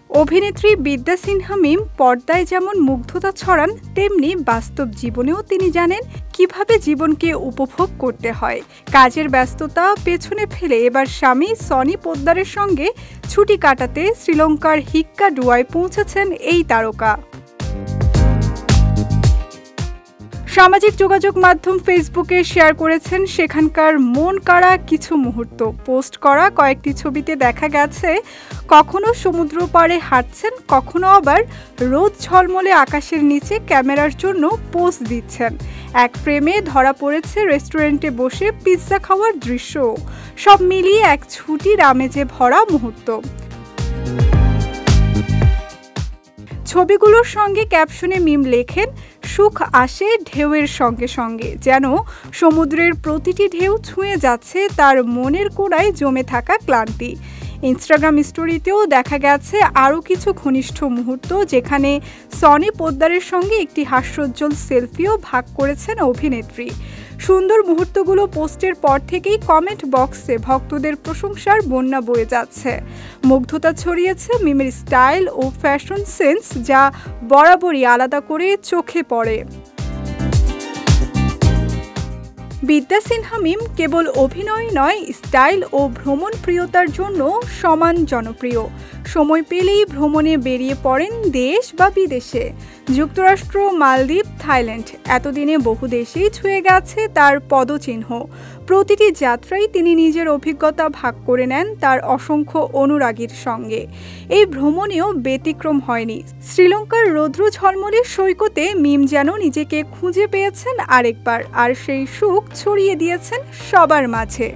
অভিনেত্রী বিদ্যা সিনহা মিম পর্দায় যেমন মুগ্ধতা ছড়ান, তেমনি বাস্তব জীবনেও তিনি জানেন কিভাবে জীবনকে উপভোগ করতে হয়। কাজের ব্যস্ততা পেছনে ফেলে এবার স্বামী সনি পোদ্দারের সঙ্গে ছুটি কাটাতে শ্রীলঙ্কার হিক্কাডুয়ায় পৌঁছেছেন এই তারকা। সামাজিক যোগাযোগ মাধ্যম ফেসবুকে শেয়ার করেছেন সেখানকার মন কাড়া কিছু মুহূর্ত। পোস্ট করা কয়েকটি ছবিতে দেখা গেছে কখনো সমুদ্র পাড়ে হাঁটছেন, কখনো আবার রোদ ঝলমলে আকাশের নিচে ক্যামেরার জন্য পোজ দিচ্ছেন। এক ফ্রেমে ধরা পড়েছে রেস্টুরেন্টে বসে পিৎজা খাওয়ার দৃশ্য। সব মিলিয়ে এক ছুটির আমেজে ভরা মুহূর্ত। ছবিগুলোর সঙ্গে ক্যাপশনে মিম লেখেন, সুখ আসে ঢেউয়ের সঙ্গে সঙ্গে, যেন সমুদ্রের প্রতিটি ঢেউ ছুঁয়ে যাচ্ছে তার মনের কোণায় জমে থাকা ক্লান্তি। ইনস্টাগ্রাম স্টোরিতেও দেখা গেছে আরও কিছু ঘনিষ্ঠ মুহূর্ত, যেখানে সনি পোদ্দারের সঙ্গে একটি হাস্যোজ্জ্বল সেলফিও ভাগ করেছেন অভিনেত্রী। সুন্দর মুহূর্তগুলো পোস্টের পর থেকেই কমেন্ট বক্সে ভক্তদের প্রশংসার বন্যা বয়ে যাচ্ছে। মুগ্ধতা ছড়িয়েছে মিমের স্টাইল ও ফ্যাশন সেন্স, যা বরাবরই আলাদা করে চোখে পড়ে। বিদ্যা সিনহা মিম কেবল অভিনয় নয়, স্টাইল ও ভ্রমণ প্রিয়তার জন্য সমান জনপ্রিয়। সময় পেলেই ভ্রমণে বেরিয়ে পড়েন দেশ বা বিদেশে। যুক্তরাষ্ট্র, মালদ্বীপ, থাইল্যান্ড, এতদিনে বহু দেশেই ছুঁয়ে গেছে তার পদচিহ্ন। প্রতিটি যাত্রায় তিনি নিজের অভিজ্ঞতা ভাগ করে নেন তার অসংখ্য অনুরাগীর সঙ্গে। এই ভ্রমণেও ব্যতিক্রম হয়নি। শ্রীলঙ্কার রৌদ্র ঝলমলে সৈকতে মিম যেন নিজেকে খুঁজে পেয়েছেন আরেকবার, আর সেই সুখ ছড়িয়ে দিয়েছেন সবার মাঝে।